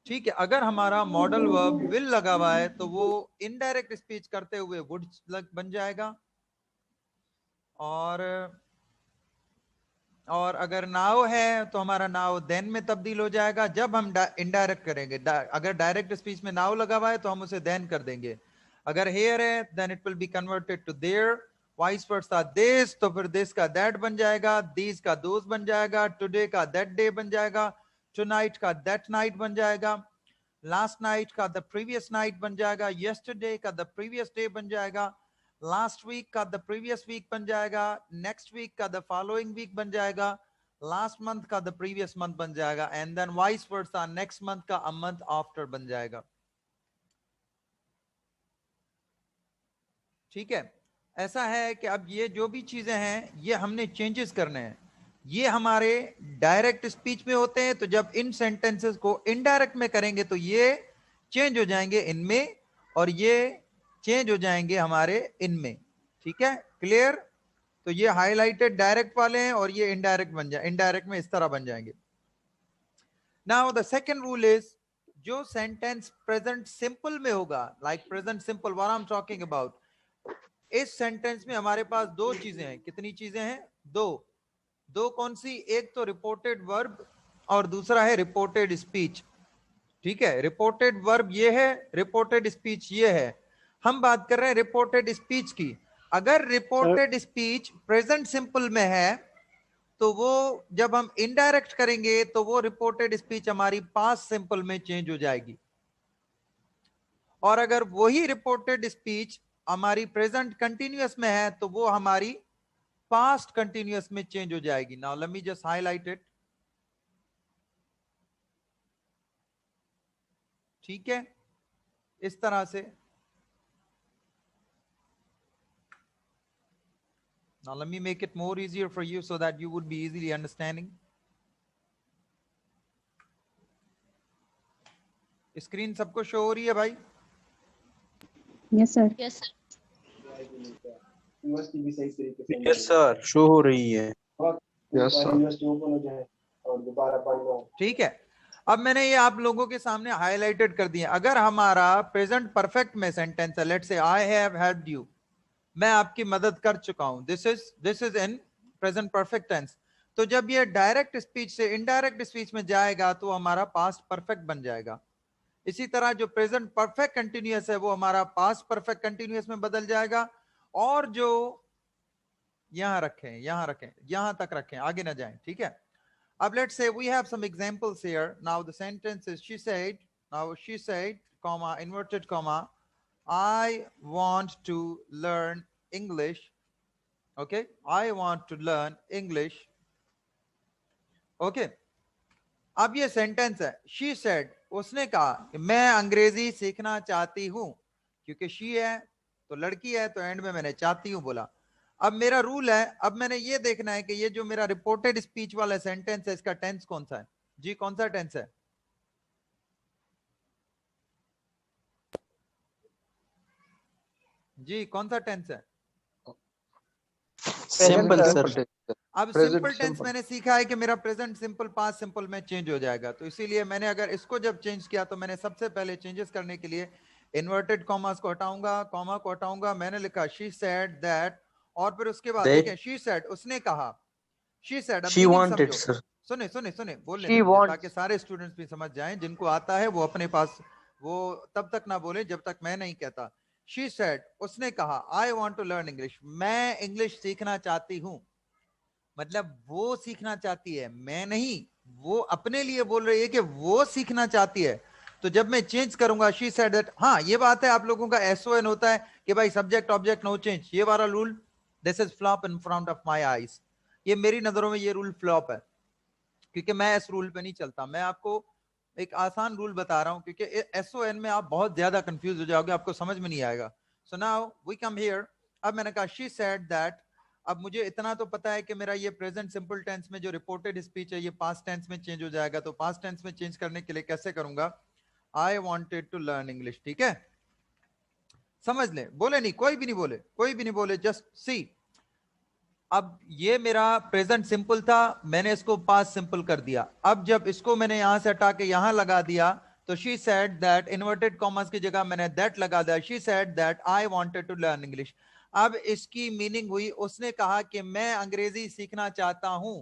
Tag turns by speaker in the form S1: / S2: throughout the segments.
S1: ठीक है, अगर हमारा मॉडल वर्ब विल लगा हुआ है तो वो इनडायरेक्ट स्पीच करते हुए वुड बन जाएगा, और अगर नाउ है तो हमारा नाउ देन में तब्दील हो जाएगा जब हम इनडायरेक्ट करेंगे। अगर डायरेक्ट स्पीच में नाउ लगा हुआ है तो हम उसे देन कर देंगे। अगर हेयर है then it will be converted to there, vice versa this तो फिर दिस का दैट बन जाएगा, दीज का दोज बन जाएगा, टुडे का दैट डे बन जाएगा, टुनाइट का दैट नाइट बन जाएगा, लास्ट नाइट का द प्रीवियस नाइट बन जाएगा, यस्टरडे का द प्रीवियस डे बन जाएगा, लास्ट वीक का द प्रीवियस वीक बन जाएगा, नेक्स्ट वीक का द फॉलोइंग वीक बन जाएगा, लास्ट मंथ का द प्रीवियस मंथ बन जाएगा, and then vice versa next month का अ मंथ आफ्टर बन जाएगा। ठीक है, ऐसा है कि अब ये जो भी चीजें हैं ये हमने चेंजेस करने हैं। ये हमारे डायरेक्ट स्पीच में होते हैं, तो जब इन सेंटेंसेस को इनडायरेक्ट में करेंगे तो ये चेंज हो जाएंगे इनमें, और ये चेंज हो जाएंगे हमारे इनमें। ठीक है, क्लियर? तो ये हाईलाइटेड डायरेक्ट वाले हैं और ये इनडायरेक्ट बन जाए, इनडायरेक्ट में इस तरह बन जाएंगे। Now the second rule is, जो सेंटेंस प्रेजेंट सिंपल में होगा, like present simple what I am talking about, इस सेंटेंस में हमारे पास दो चीजें हैं। कितनी चीजें हैं? दो कौन सी? एक तो रिपोर्टेड वर्ब और दूसरा है रिपोर्टेड स्पीच। ठीक है, रिपोर्टेड वर्ब ये है, रिपोर्टेड स्पीच ये है। हम बात कर रहे हैं रिपोर्टेड स्पीच की। अगर रिपोर्टेड स्पीच प्रेजेंट सिंपल में है तो वो जब हम इनडायरेक्ट करेंगे तो वो रिपोर्टेड स्पीच हमारी पास्ट सिंपल में चेंज हो जाएगी, और अगर वही रिपोर्टेड स्पीच हमारी प्रेजेंट कंटिन्यूअस में है तो वो हमारी पास्ट कंटिन्यूअस में चेंज हो जाएगी। Now let me just highlight it. ठीक है, इस तरह से। Now let me make it more easier for you so that you would be easily understanding. Screen सबको शो हो रही है भाई?
S2: Yes sir.
S3: Yes sir.
S4: Yes sir, show हो रही है।
S5: Yes sir.
S1: ठीक है, अब मैंने ये आप लोगों के सामने हाईलाइटेड कर दिया। अगर हमारा प्रेजेंट परफेक्ट में सेंटेंस है, let's say I have helped you, मैं आपकी मदद कर चुका हूं, this is in present perfect tense, तो जब ये डायरेक्ट स्पीच से इनडायरेक्ट स्पीच में जाएगा तो हमारा पास्ट परफेक्ट बन जाएगा। इसी तरह जो प्रेजेंट परफेक्ट कंटिन्यूअस है वो हमारा पास्ट परफेक्ट कंटिन्यूअस में बदल जाएगा, और जो यहां रखें यहां तक रखें, आगे ना जाएं। ठीक है, अब let's say we have some examples here. Now the sentence is she said comma inverted comma I want to learn English. Okay, I want to learn English. Okay, अब ये सेंटेंस है, she said, उसने कहा कि मैं अंग्रेजी सीखना चाहती हूं, क्योंकि she है तो लड़की है तो एंड में मैंने चाहती हूं बोला। अब मेरा रूल है, अब मैंने ये देखना है कि ये जो मेरा रिपोर्टेड स्पीच वाला सेंटेंस है इसका टेंस कौन सा है। जी कौन सा टेंस है? जी कौन सा टेंस है?
S4: Simple sir.
S1: अब सिंपल टेंस मैंने सीखा है कि मेरा प्रेजेंट सिंपल पास्ट सिंपल में चेंज हो जाएगा, तो इसीलिए मैंने अगर इसको जब चेंज किया तो मैंने सबसे पहले चेंजेस करने के लिए इन्वर्टेड कॉमास को हटाऊंगा, कॉमा को हटाऊंगा। मैंने लिखा शी सेड दैट, और फिर उसके बाद देखें शी सेड, उसने कहा, शी सेड। अब
S4: शी वांटेड सर।
S1: सुने बोलने दीजिए ताकि सारे स्टूडेंट्स भी समझ जाएं, जिनको आता है वो अपने पास वो तब तक ना बोले जब तक मैं नहीं कहता। शी सेड, उसने कहा, I want to learn English, मैं इंग्लिश सीखना चाहती हूं। मतलब वो सीखना चाहती है, मैं नहीं, वो अपने लिए बोल रही है कि वो सीखना चाहती है। तो जब मैं चेंज करूंगा शी सेड दैट, हाँ ये बात है, आप लोगों का एसओएन होता है कि भाई सब्जेक्ट ऑब्जेक्ट नो चेंज, ये वाला rule this is flop in front of my eyes. ये मेरी नजरों में ये रूल फ्लॉप है, क्योंकि मैं इस रूल पे नहीं चलता। मैं आपको एक आसान रूल बता रहा हूं, क्योंकि एसओएन में आप बहुत ज्यादा कंफ्यूज हो जाओगे, आपको समझ में नहीं आएगा। So now we come here. अब मैंने कहा शी सेड दैट, अब मुझे इतना तो पता है कि मेरा ये प्रेजेंट सिंपल टेंस में जो रिपोर्टेड स्पीच है ये पास्ट टेंस में चेंज हो जाएगा, तो पास्ट टेंस में चेंज करने के लिए कैसे करूंगा? I wanted to learn English. ठीक है, समझ ले, बोले नहीं, कोई भी नहीं बोले, जस्ट सी। अब ये मेरा प्रेजेंट सिंपल था, मैंने इसको पास्ट सिंपल कर दिया। अब जब इसको मैंने यहां से हटा के यहां लगा दिया तो she said that, inverted commas की जगह मैंने दैट लगा दिया, she said that I wanted to learn English. अब इसकी मीनिंग हुई, उसने कहा कि मैं अंग्रेजी सीखना चाहता हूं,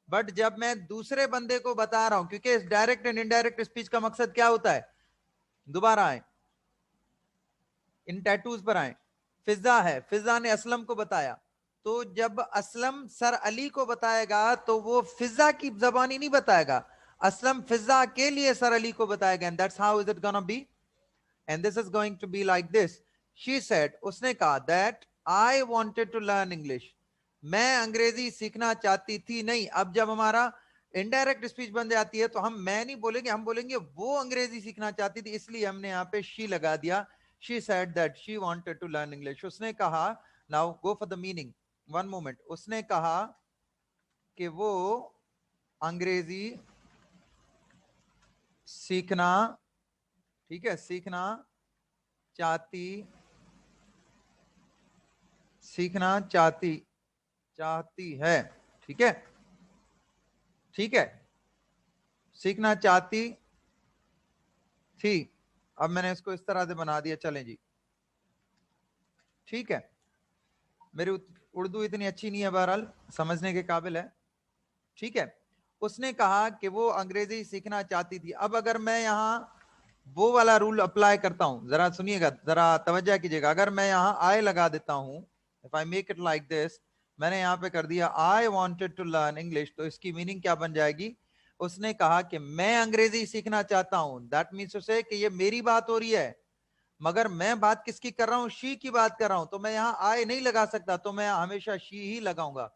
S1: बट जब मैं दूसरे बंदे को बता रहा हूं, क्योंकि इस डायरेक्ट एंड इनडायरेक्ट स्पीच का मकसद क्या होता है, दोबारा आए इन टैटूज पर आए, फिजा है, फिजा ने असलम को बताया, तो जब असलम सर अली को बताएगा तो वो फिजा की जबानी नहीं बताएगा, असलम फिजा के लिए सर अली को बताएगा, and that's how is it gonna be, and this is going to be like this. She said, उसने कहा, that I wanted to learn English, मैं अंग्रेजी सीखना चाहती थी। नहीं, अब जब हमारा इनडायरेक्ट स्पीच बन जाती है तो हम मैं नहीं बोलेंगे, हम बोलेंगे वो अंग्रेजी सीखना चाहती थी, इसलिए हमने यहाँ पे शी लगा दिया। She said that she wanted to learn English. उसने कहा, now go for the meaning, one moment. उसने कहा कि वो अंग्रेजी सीखना, ठीक है, सीखना चाहती है, ठीक है, ठीक है, सीखना चाहती थी। अब मैंने इसको इस तरह से बना दिया, चलें जी, ठीक है, मेरी उर्दू इतनी अच्छी नहीं है, बहरहाल समझने के काबिल है, ठीक है। उसने कहा कि वो अंग्रेजी सीखना चाहती थी। अब अगर मैं यहां वो वाला रूल अप्लाई करता हूं, जरा सुनिएगा, जरा तवज्जो कीजिएगा, अगर मैं यहां आई लगा देता हूं, if I make it like this, मैंने यहां पे कर दिया I wanted to learn English, तो इसकी मीनिंग क्या बन जाएगी, उसने कहा कि मैं अंग्रेजी सीखना चाहता हूं, दैट मीन्स उसे कि ये मेरी बात हो रही है, मगर मैं बात किसकी कर रहा हूं, शी की बात कर रहा हूं, तो मैं यहां आई नहीं लगा सकता, तो मैं हमेशा शी ही लगाऊंगा,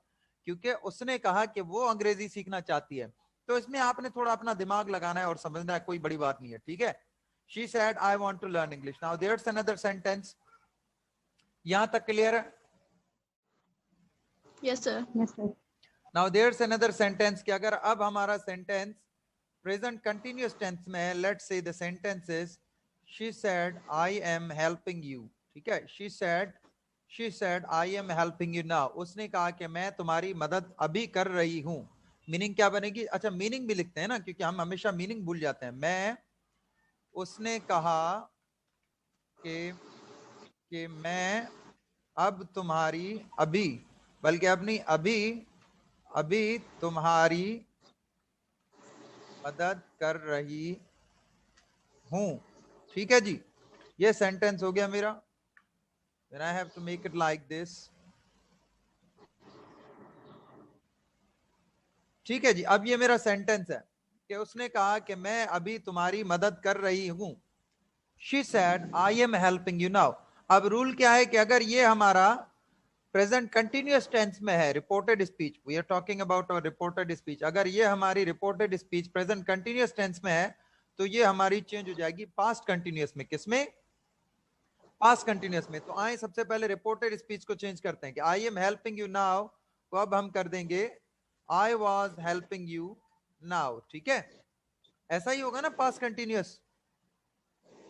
S1: क्योंकि उसने कहा कि वो अंग्रेजी सीखना चाहती है। तो इसमें आपने थोड़ा अपना दिमाग लगाना है और समझना है, कोई बड़ी बात नहीं है, ठीक है। She said, I want to learn English. Now there's another sentence. यहां तक क्लियर है?
S2: Yes, sir. Yes, sir.
S1: Now there's another sentence कि अगर अब हमारा sentence present continuous tense में है, let's say the sentence is, she said, I am helping you. ठीक है, she said, I am helping you now. उसने कहा कि मैं तुम्हारी मदद अभी कर रही हूं। मीनिंग क्या बनेगी? अच्छा, मीनिंग भी लिखते हैं ना, क्योंकि हम हमेशा मीनिंग भूल जाते हैं। उसने कहा कि मैं अब तुम्हारी, अभी, बल्कि अब नहीं, अभी तुम्हारी मदद कर रही हूं, ठीक है जी। ये सेंटेंस हो गया मेरा। Then I have to make it like this. ठीक है जी, अब ये मेरा सेंटेंस है कि उसने कहा कि मैं अभी तुम्हारी मदद कर रही हूं। She said, I am helping you now. अब रूल क्या है कि अगर ये हमारा प्रेजेंट कंटिन्यूअस टेंस में है, reported speech, we are talking about our reported speech, अगर ये हमारी reported speech present continuous tense में है, तो ये हमारी चेंज हो जाएगी पास्ट कंटिन्यूअस में। किसमें? पास्ट कंटिन्यूअस में। तो आए सबसे पहले रिपोर्टेड स्पीच को चेंज करते हैं कि I am helping you now, तो अब हम कर देंगे I was helping you now, ठीक है। ऐसा ही होगा ना past continuous?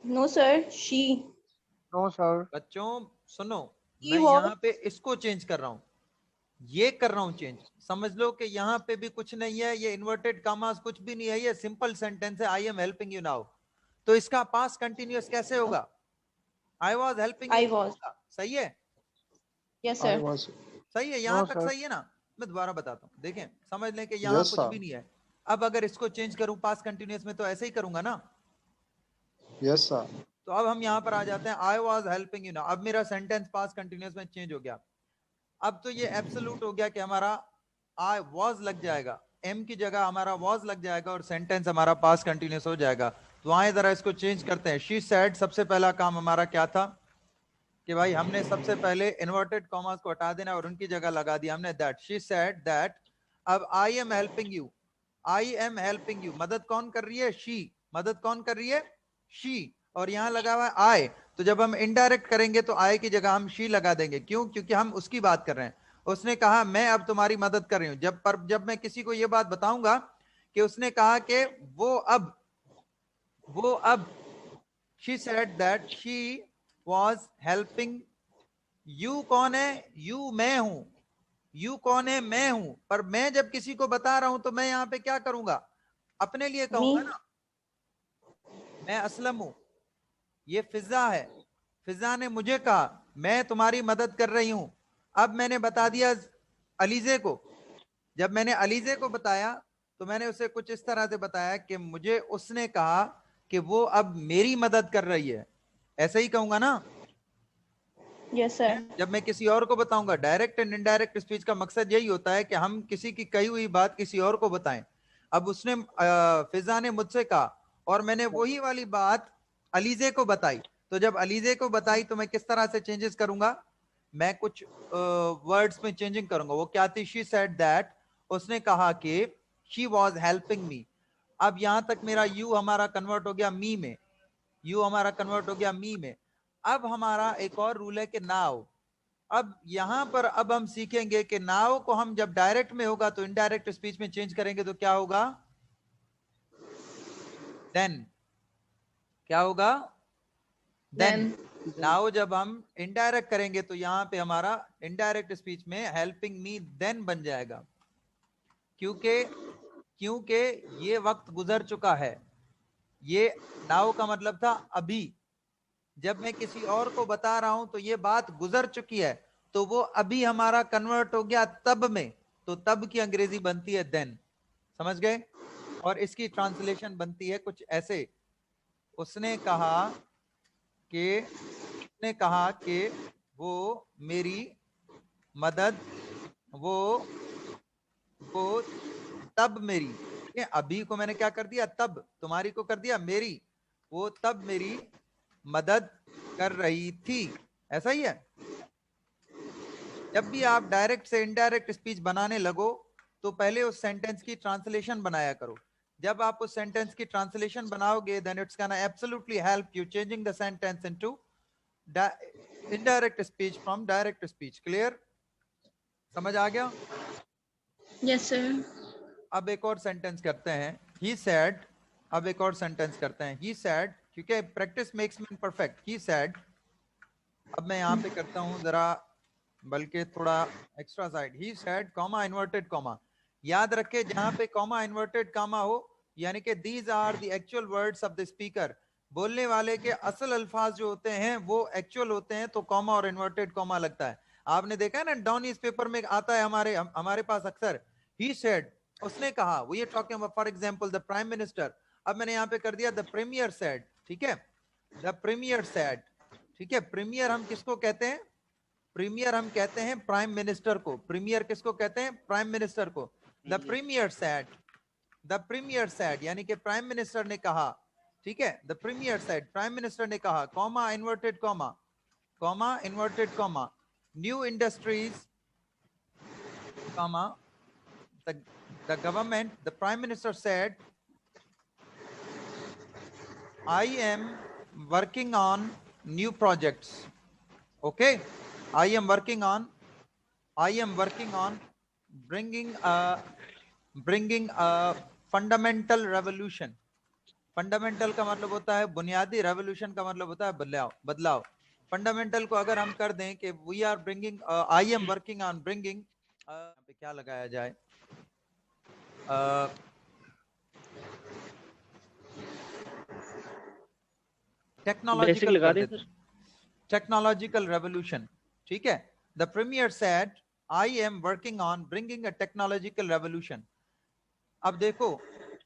S2: No, sir. She.
S4: No sir.
S1: बच्चों सुनो,
S2: He
S1: मैं
S2: was.
S1: यहाँ पे इसको चेंज कर रहा हूं, ये कर रहा हूं चेंज। समझ लो कि यहाँ पे भी कुछ नहीं है, ये इन्वर्टेड कामास कुछ भी नहीं है, ये सिंपल सेंटेंस है, आई एम हेल्पिंग यू नाउ। तो इसका पास्ट कंटिन्यूअस कैसे होगा? आई was helping
S2: I
S1: you
S2: was.
S1: होगा, सही है?
S2: Yes, sir.
S1: सही है, यहाँ
S4: नो
S1: तक
S4: सर।
S1: सही है ना? मैं दोबारा बताता हूँ, देखें, समझ लें कि यहाँ
S5: Yes,
S1: कुछ
S5: sir.
S1: भी नहीं है। अब अगर इसको चेंज करूं पास्ट कंटिन्यूअस में, तो ऐसे ही करूंगा ना।
S5: Yes, sir.
S1: तो अब हम यहाँ पर आ जाते हैं, आई वॉज हेल्पिंग यू नाउ। अब मेरा सेंटेंस पास्ट कंटिन्यूअस में चेंज हो गया। अब तो ये एब्सोल्यूट हो गया कि हमारा आई वॉज लग जाएगा, एम की जगह हमारा वॉज लग जाएगा और सेंटेंस हमारा पास्ट कंटिन्यूअस हो जाएगा। तो आए जरा इसको चेंज करते हैं। शी सेड, सबसे पहला काम हमारा क्या था कि भाई हमने सबसे पहले इन्वर्टेड कॉमास को हटा देना और उनकी जगह लगा दिया हमने दैट। She said that. अब I am helping you, I am helping you, मदद कौन कर रही है? शी। मदद कौन कर रही है? शी। और यहां लगा हुआ है आई, तो जब हम इनडायरेक्ट करेंगे तो आई की जगह हम शी लगा देंगे। क्यों? क्योंकि हम उसकी बात कर रहे हैं। उसने कहा मैं अब तुम्हारी मदद कर रही हूं। जब मैं किसी को यह बात बताऊंगा कि उसने कहा कि वो अब she said that she was helping you. कौन है? यू मैं हूं। यू कौन है? मैं हूं। पर मैं जब किसी को बता रहा हूं तो मैं यहां पे क्या करूंगा? अपने लिए कहूंगा
S2: Me.
S1: ना। मैं असलम हूं, ये फिजा है, फिजा ने मुझे कहा मैं तुम्हारी मदद कर रही हूं। अब मैंने बता दिया अलीजे को, जब मैंने अलीजे को बताया तो मैंने उसे कुछ इस तरह से बताया कि मुझे उसने कहा कि वो अब मेरी मदद कर रही है, ऐसे ही कहूंगा ना।
S2: Yes, sir.
S1: जब मैं किसी और को बताऊंगा, डायरेक्ट एंड इनडायरेक्ट स्पीच का मकसद यही होता है कि हम किसी की कही हुई बात किसी और को बताएं। अब उसने फिजा ने मुझसे कहा और मैंने वही वाली बात अलीजे को बताई, तो जब अलीजे को बताई तो मैं किस तरह से चेंजेस करूंगा, मैं कुछ वर्ड्स में चेंजिंग करूंगा। वो क्या थी? शी सेड दैट, उसने कहा कि शी वॉज हेल्पिंग मी। अब यहां तक मेरा यू हमारा कन्वर्ट हो गया मी में, यू हमारा कन्वर्ट हो गया मी में। अब हमारा एक और रूल है कि नाउ। अब यहां पर अब हम सीखेंगे कि नाउ को हम जब डायरेक्ट में होगा तो इनडायरेक्ट स्पीच में चेंज करेंगे तो क्या होगा? देन। क्या होगा? देन। नाउ जब हम इनडायरेक्ट करेंगे तो यहां पे हमारा इनडायरेक्ट स्पीच में हेल्पिंग मी देन बन जाएगा, क्योंकि ये वक्त गुजर चुका है। ये नाउ का मतलब था अभी, जब मैं किसी और को बता रहा हूं तो ये बात गुजर चुकी है, तो वो अभी हमारा कन्वर्ट हो गया तब में, तो तब की अंग्रेजी बनती है देन। समझ गए? और इसकी ट्रांसलेशन बनती है कुछ ऐसे, उसने कहा कि वो मेरी मदद, वो तब मेरी, अभी को मैंने क्या कर दिया? तब। तुम्हारी को कर दिया मेरी। वो तब मेरी मदद कर रही थी। ऐसा ही है। जब भी आप डायरेक्ट से इनडायरेक्ट स्पीच बनाने लगो तो पहले उस सेंटेंस की ट्रांसलेशन बनाया करो। जब आप उस सेंटेंस की ट्रांसलेशन बनाओगे then it's gonna absolutely help you changing the sentence into indirect speech from direct speech. Clear? समझ आ गया?
S2: Yes, sir.
S1: अब एक और सेंटेंस करते हैं, he said। अब एक और सेंटेंस करते हैं, he said, क्योंकि practice makes man perfect. he said, अब मैं यहां पे करता हूं जरा, बल्कि थोड़ा extra side. he said, comma, inverted comma. याद रखे जहां पे कॉमा इन्वर्टेड कॉमा हो, यानी कि these are the actual words of the speaker, बोलने वाले के असल अल्फाज जो होते हैं वो एक्चुअल होते हैं, तो कॉमा और इन्वर्टेड कॉमा लगता है। आपने देखा है ना, डाउन न्यूज पेपर में आता है हमारे पास अक्सर, he said, उसने कहा। वो ये talking about for example the prime minister. अब मैंने यहां पे कर दिया द प्रीमियर सेड। ठीक है, द प्रीमियर सेड। ठीक है, प्रीमियर हम किसको कहते हैं? प्रीमियर हम कहते हैं प्राइम मिनिस्टर को। प्रीमियर किसको कहते हैं? प्राइम मिनिस्टर को। The premier said, the premier said यानी कि प्राइम मिनिस्टर ने कहा। ठीक है, the premier said, prime minister ने कहा, comma inverted comma, comma inverted comma, new industries, comma, the government, the prime minister said, I am working on new projects. Okay, I am working on bringing a fundamental revolution. Fundamental का मतलब होता है बुनियादी, revolution का मतलब होता है बदलाव। फंडामेंटल को अगर हम कर दें कि we are bringing, I am working on bringing, पे क्या लगाया जाए? Technological revolution. ठीक है, the premier said I am working on bringing a technological revolution. अब देखो,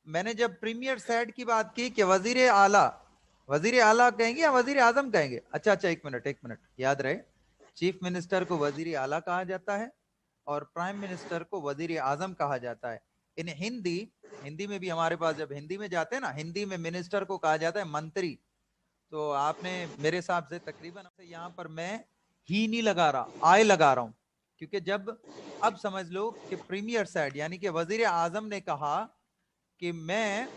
S1: मैंने जब प्रीमियर सेड की बात की कि वजीर आला कहेंगे या वजीर आजम कहेंगे? अच्छा, एक मिनट याद रहे, चीफ मिनिस्टर को वजीर आला कहा जाता है और प्राइम मिनिस्टर को वजीर आजम कहा जाता है। इन हिंदी में भी हमारे पास जब हिंदी में जाते हैं ना, हिंदी में मिनिस्टर को कहा जाता है मंत्री। तो आपने मेरे हिसाब से तकरीबन यहाँ पर मैं ही नहीं लगा रहा, आय लगा रहा हूं, क्योंकि जब, अब समझ लो कि प्रीमियर सेड यानी कि वजीर आजम ने कहा कि मैं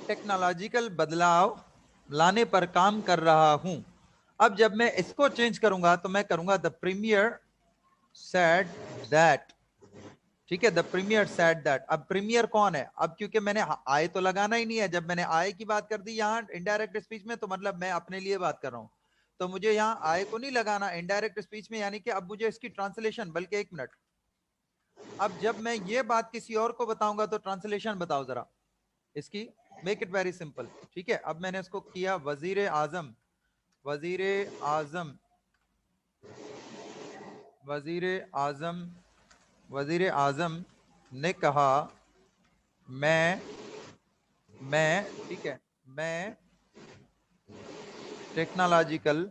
S1: टेक्नोलॉजिकल बदलाव लाने पर काम कर रहा हूं। अब जब मैं इसको चेंज करूंगा तो मैं करूंगा द प्रीमियर सेड दैट। ठीक है, द प्रीमियर सेड दैट। अब प्रीमियर कौन है? अब क्योंकि मैंने आय तो लगाना ही नहीं है, जब मैंने आय की बात कर दी यहाँ इनडायरेक्ट स्पीच में, तो मतलब मैं अपने लिए बात कर रहा हूं, तो मुझे यहाँ आय को नहीं लगाना इनडायरेक्ट स्पीच में, यानी कि अब मुझे इसकी ट्रांसलेशन, बल्कि एक मिनट, अब जब मैं ये बात किसी और को बताऊंगा तो ट्रांसलेशन बताओ जरा इसकी। मेक इट वेरी सिंपल, ठीक है। अब मैंने इसको किया वजीर आजम, वजीर आजम, वजीर आजम, वजीर आजम ने कहा मैं, ठीक है, मैं technological,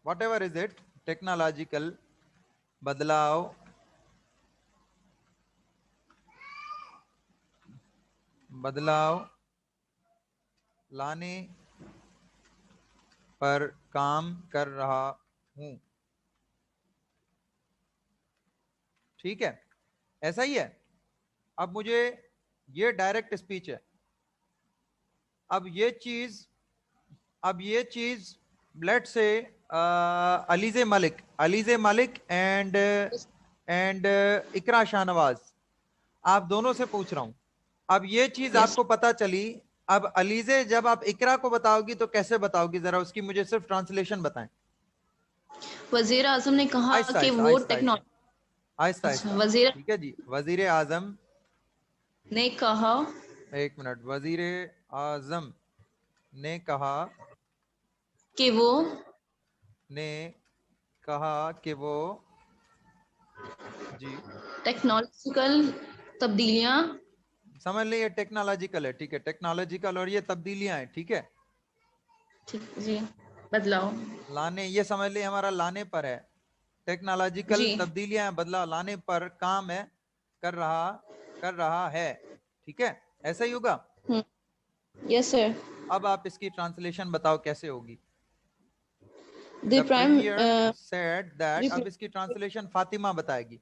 S1: what ever is it, technological बदलाव लाने पर काम कर रहा हूं। ठीक है, ऐसा ही है। अब मुझे ये डायरेक्ट स्पीच है। अब ये चीज लेट से अलीजे मलिक एंड इकरा शाहनवाज, आप दोनों से पूछ रहा हूं। अब ये चीज आपको पता चली, अब अलीजे जब आप इकरा को बताओगी तो कैसे बताओगी, जरा उसकी मुझे सिर्फ ट्रांसलेशन बताएं।
S2: वजीर आजम ने कहा कि वो टेक्नोलॉजी,
S1: आहिस्ता,
S2: वजीर,
S1: ठीक है जी। वजीर आजम
S2: ने कहा,
S1: एक मिनट, वजीर आजम ने कहा
S2: कि वो,
S1: जी
S2: टेक्नोलॉजिकल तब्दीलियां,
S1: समझ लें, ये टेक्नोलॉजिकल है, ठीक है, टेक्नोलॉजिकल और ये तब्दीलियां हैं, ठीक है,
S2: ठीक जी, बदलाव
S1: लाने, ये समझ लें हमारा लाने पर है। टेक्नोलॉजिकल तब्दीलियां बदलाव लाने पर काम है, कर रहा है, ठीक है, ऐसा ही होगा।
S2: Yes sir.
S1: अब आप इसकी ट्रांसलेशन बताओ कैसे होगी।
S2: The
S1: Premier said that, अब इसकी ट्रांसलेशन फातिमा बताएगी।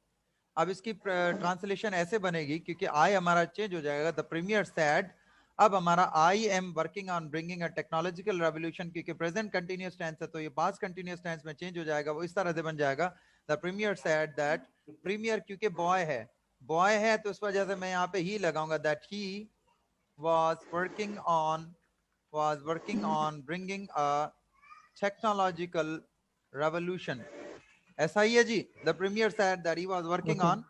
S1: अब इसकी ट्रांसलेशन ऐसे बनेगी, क्योंकि आई हमारा चेंज हो जाएगा। द प्रीमियर said, अब हमारा I am working on bringing a technological revolution, क्योंकि प्रेजेंट कंटिन्यूअस टेंस है तो ये पास्ट कंटिन्यूअस टेंस में चेंज हो जाएगा, वो इस तरह से बन जाएगा। The premier said that, premier क्योंकि बॉय है तो इस वजह से मैं यहाँ पे ही लगाऊंगा, that he was working on bringing a technological revolution. ऐसा ही है जी। The premier said that he was working on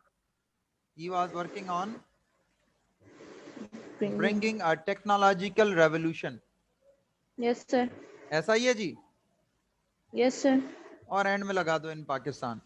S1: bringing a technological revolution.
S2: Yes sir.
S1: ऐसा ही है जी।
S2: Yes sir.
S1: और एंड में लगा दो इन पाकिस्तान।